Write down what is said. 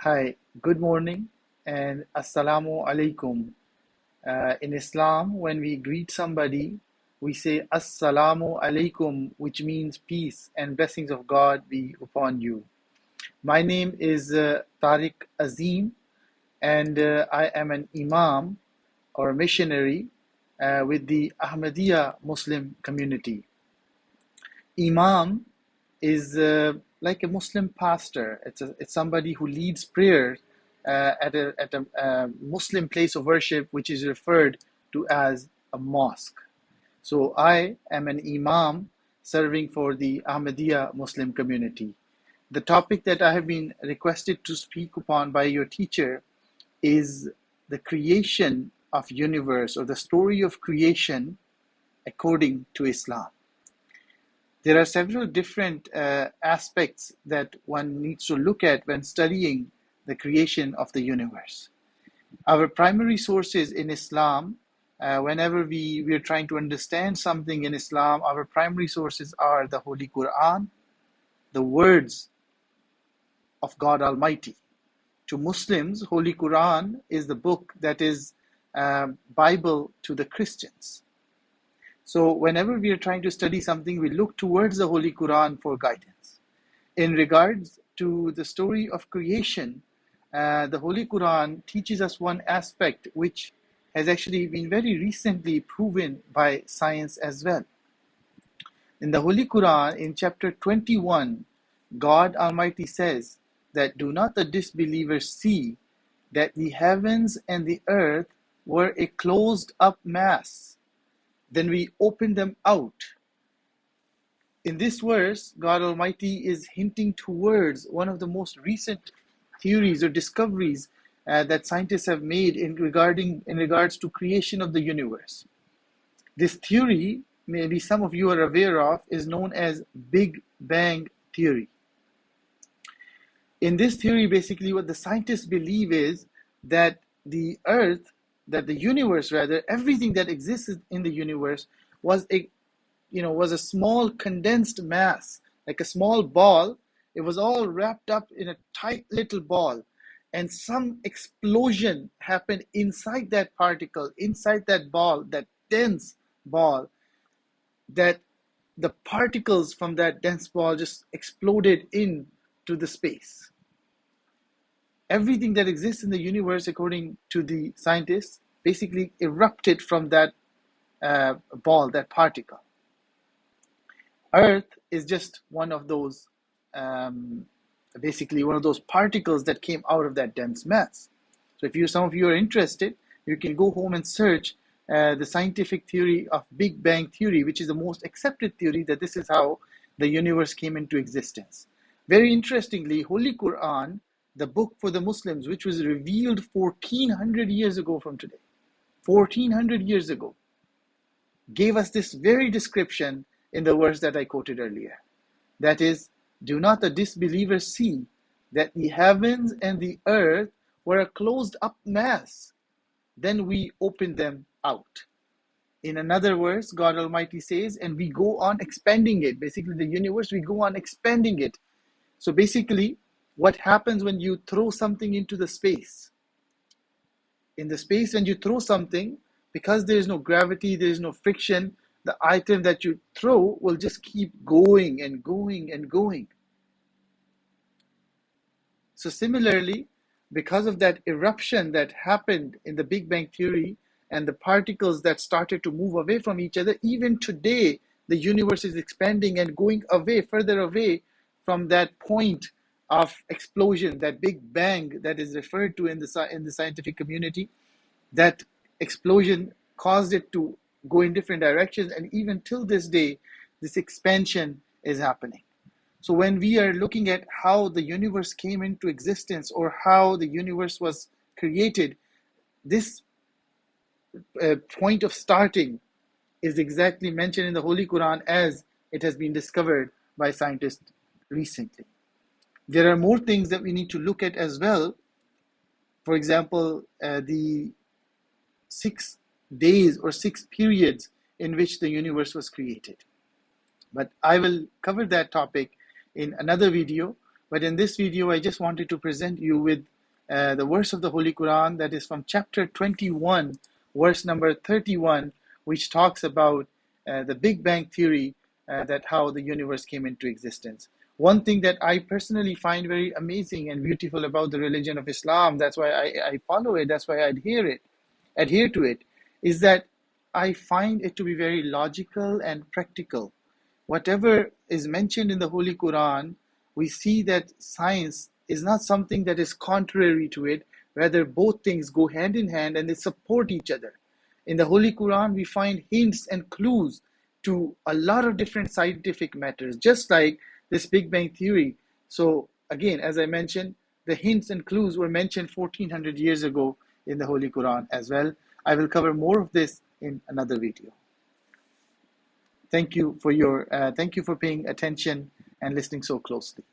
Hi, good morning and Assalamu alaikum. In Islam, when we greet somebody, we say Assalamu alaikum, which means peace and blessings of God be upon you. My name is Tariq Azim, and I am an Imam or missionary with the Ahmadiyya Muslim community. Imam is like a Muslim pastor. It's somebody who leads prayers at a Muslim place of worship, which is referred to as a mosque. So I am an Imam serving for the Ahmadiyya Muslim community. The topic that I have been requested to speak upon by your teacher is the creation of universe, or the story of creation according to Islam. There are several different aspects that one needs to look at when studying the creation of the universe. Our primary sources in Islam, whenever we are trying to understand something in Islam, our primary sources are the Holy Quran, the words of God Almighty. To Muslims, Holy Quran is the book that is Bible to the Christians. So whenever we are trying to study something, we look towards the Holy Quran for guidance. In regards to the story of creation, the Holy Quran teaches us one aspect which has actually been very recently proven by science as well. In the Holy Quran, in chapter 21, God Almighty says that do not the disbelievers see that the heavens and the earth were a closed up mass? Then we open them out. In this verse, God Almighty is hinting towards one of the most recent theories or discoveries that scientists have made in regards to creation of the universe. This theory, maybe some of you are aware of, is known as Big Bang theory. In this theory, basically what the scientists believe is that the universe, everything that exists in the universe was a small condensed mass, like a small ball. It was all wrapped up in a tight little ball, and some explosion happened inside that particle, inside that ball, that dense ball, that the particles from that dense ball just exploded into the space. Everything that exists in the universe, according to the scientists, basically erupted from that ball, that particle. Earth is just one of those, basically one of those particles that came out of that dense mass. So if some of you are interested, you can go home and search the scientific theory of Big Bang theory, which is the most accepted theory, that this is how the universe came into existence. Very interestingly, Holy Quran, the book for the Muslims, which was revealed 1400 years ago from today, 1400 years ago, gave us this very description in the verse that I quoted earlier. That is, do not the disbelievers see that the heavens and the earth were a closed up mass? Then we opened them out. In another verse, God Almighty says, and we go on expanding it. Basically, the universe, we go on expanding it. So basically, what happens when you throw something into the space? In the space, when you throw something, because there is no gravity, there is no friction, the item that you throw will just keep going and going and going. So similarly, because of that eruption that happened in the Big Bang theory and the particles that started to move away from each other, even today, the universe is expanding and going away, further away from that point of explosion, that Big Bang that is referred to in the scientific community. That explosion caused it to go in different directions, and even till this day, this expansion is happening. So when we are looking at how the universe came into existence or how the universe was created, this point of starting is exactly mentioned in the Holy Quran as it has been discovered by scientists recently. There are more things that we need to look at as well. For example, the 6 days or 6 periods in which the universe was created. But I will cover that topic in another video. But in this video, I just wanted to present you with the verse of the Holy Quran that is from chapter 21, verse number 31, which talks about the Big Bang Theory, that how the universe came into existence. One thing that I personally find very amazing and beautiful about the religion of Islam, that's why I follow it, that's why I adhere to it, is that I find it to be very logical and practical. Whatever is mentioned in the Holy Quran, we see that science is not something that is contrary to it. Rather, both things go hand in hand and they support each other. In the Holy Quran, we find hints and clues to a lot of different scientific matters, just like this Big Bang Theory. So, again, as I mentioned, the hints and clues were mentioned 1400 years ago in the Holy Quran as well. I will cover more of this in another video. Thank you for paying attention and listening so closely.